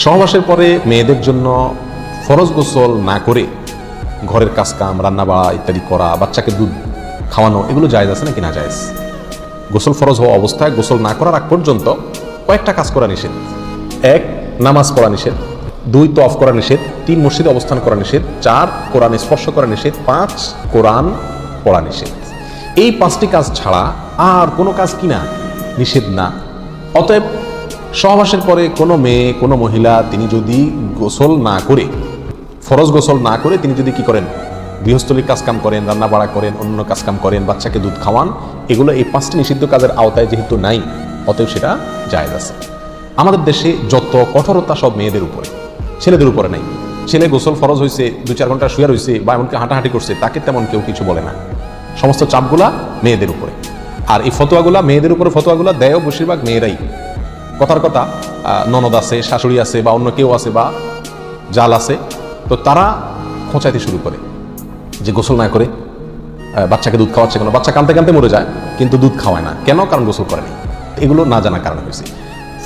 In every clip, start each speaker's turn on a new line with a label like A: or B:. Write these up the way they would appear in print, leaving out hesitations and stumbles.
A: সহবাসের পরে মেয়েদের জন্য ফরজ গোসল না করে ঘরের কাজকাম রান্না বাড়া ইত্যাদি করা, বাচ্চাকে দুধ খাওয়ানো, এগুলো জায়েজ আছে নাকি না জায়েজ? গোসল ফরজ হওয়া অবস্থায় গোসল না করার আগ পর্যন্ত কয়েকটা কাজ করা নিষেধ। 1, নামাজ পড়া নিষেধ। 2, তওয়াফ করা নিষেধ। 3, মসজিদে অবস্থান করা নিষেধ। 4, কোরআন স্পর্শ করা নিষেধ। 5, কোরআন পড়া নিষেধ। এই 5টি কাজ ছাড়া আর কোনো কাজ কিনা নিষেধ না। অতএব সহবাসের পরে কোনো মেয়ে, কোনো মহিলা তিনি যদি গোসল না করে, ফরজ গোসল না করে তিনি যদি কি করেন, গৃহস্থলীর কাজকাম করেন, রান্না বাড়া করেন, অন্য কাজকাম করেন, বাচ্চাকে দুধ খাওয়ান, এগুলো এই 5টি নিষিদ্ধ কাজের আওতায় যেহেতু নাই, অতএব সেটা জায়েজ আছে। আমাদের দেশে যত কঠোরতা সব মেয়েদের উপরে, ছেলেদের উপরে নাই। ছেলে গোসল ফরজ হয়েছে, 2-4 ঘন্টা শুয়ে রয়েছে বা এমনকি হাঁটাহাঁটি করছে, তাকে তেমন কেউ কিছু বলে না। সমস্ত চাপগুলা মেয়েদের উপরে। আর এই ফতোয়াগুলা মেয়েদের উপরে, ফতোয়াগুলা দেয়ও বেশিরভাগ মেয়েরাই। কথার কথা, ননদ আছে, শাশুড়ি আছে, বা অন্য কেউ আছে, বা জাল আছে, তো তারা খোঁচাইতে শুরু করে যে গোসল না করে বাচ্চাকে দুধ খাওয়াচ্ছে কেন, বাচ্চা কাঁদতে কাঁদতে মরে যায় কিন্তু দুধ খাওয়ায় না কেন? কারণ গোসল করেনি। এগুলো না জানার কারণে হয়েছে।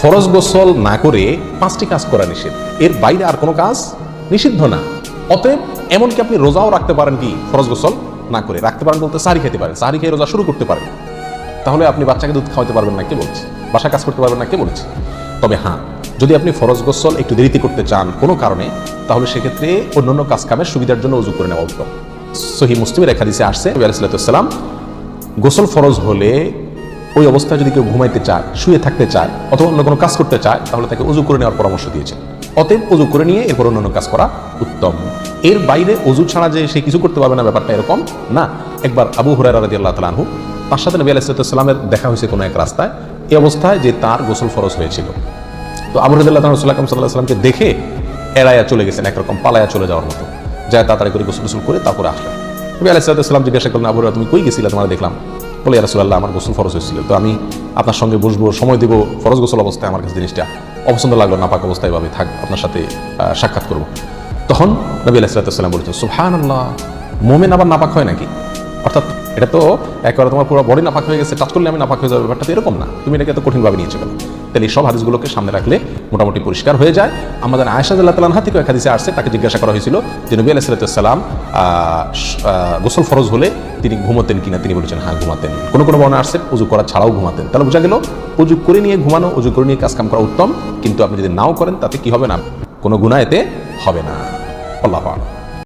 A: ফরজ গোসল না করে 5টি কাজ করা নিষেধ, এর বাইরে আর কোনো কাজ নিষিদ্ধ না। অতএব এমনকি আপনি রোজাও রাখতে পারেন, কি ফরজ গোসল না করে রাখতে পারেন বলতে সাহরি খেতে পারেন, সাহরি খেয়ে রোজা শুরু করতে পারেন। তাহলে আপনি বাচ্চাকে দুধ খাওয়াতে পারবেন না কে বলছে? বাসা কাজ করতে পারবেন না কে বলছে? তবে হ্যাঁ, যদি আপনি ফরজ গোসল একটু দেরিতে করতে চান কোনো কারণে, তাহলে সেক্ষেত্রে অন্যান্য কাজ কামের সুবিধার জন্য উজু করে নেওয়া উত্তম। সহিহ মুসলিমের এক হাদিসে আসছে, নবী আলাইহিস সালাম গোসল ফরজ হলে ওই অবস্থায় যদি কেউ ঘুমাইতে চায়, শুয়ে থাকতে চায়, অথবা অন্য কোনো কাজ করতে চায়, তাহলে তাকে উজু করে নেওয়ার পরামর্শ দিয়েছেন। অতএব উজু করে নিয়ে এরপর অন্যান্য কাজ করা উত্তম। এর বাইরে উজু ছাড়া যে সে কিছু করতে পারবে না, ব্যাপারটা এরকম না। একবার আবু হুরায়রা রাদিয়াল্লাহু তাআলা আনহু, তার সাথে নবী আলাইহিস সালামের দেখা হয়েছে কোনো এক রাস্তায়, এই অবস্থায় যে তার গোসল ফরজ হয়েছিল। তো আবু হুরায়রা রাদিয়াল্লাহু তাআলা রাসূলুল্লাহ সাল্লাল্লাহু আলাইহি ওয়াসাল্লামকে দেখে এড়াইয়া চলে গেছেন, একরকম পালায়া চলে যাওয়ার মতো, যায় তাড়াতাড়ি করে গোসল করে তারপরে আসলেন। নবী আলাইহিস সালাম জিজ্ঞাসা করলেন, আবু হুরায়রা তুমি কই গেছিলা, তোমার দেখলাম? বলে, ইয়া রাসূলুল্লাহ আমার গোসল ফরজ হয়েছিল, তো আমি আপনার সঙ্গে বসবো, সময় দেবো, ফরজ গোসল অবস্থায় আমার কাছে জিনিসটা অপছন্দ লাগলো, নাপাক অবস্থায় এভাবে থাক, আপনার সাথে সাক্ষাৎ করবো। তখন নবী আলাইহিস সালাম বলেছেন, সুবহানাল্লাহ, মুমিন আবার নাপাক হয় নাকি? অর্থাৎ এটা তো একবার তোমার পুরো বডি নাপাক হয়ে গেছে, টাচ করলে আমি নাপাক হয়ে যাবে, ব্যাপারটা তো এরকম না, তুমি এটাকে এত কঠিনভাবে নিয়েছো কেন? তাহলে এই সব হাদিসগুলোকে সামনে রাখলে মোটামুটি পরিষ্কার হয়ে যায়। আমাদের আয়েশা রাদিয়াল্লাহু তাআলা আনহা থেকে এক হাদিসে আসছে, তাকে জিজ্ঞাসা করা হয়েছিল যে নবী আলাইহিস সালাম গোসল ফরজ হলে তিনি ঘুমাতেন কিনা, তিনি বলেছেন হ্যাঁ ঘুমাতেন। কোনো কোনো বর্ণনা আসছে উজু করা ছাড়াও ঘুমাতেন। তাহলে বোঝা গেল উজু করে নিয়ে ঘুমানো, উজু করে নিয়ে কাজকাম করা উত্তম, কিন্তু আপনি যদি নাও করেন তাতে কি হবে না, কোনো গুনাহ এতে হবে না। আল্লাহু আকবার।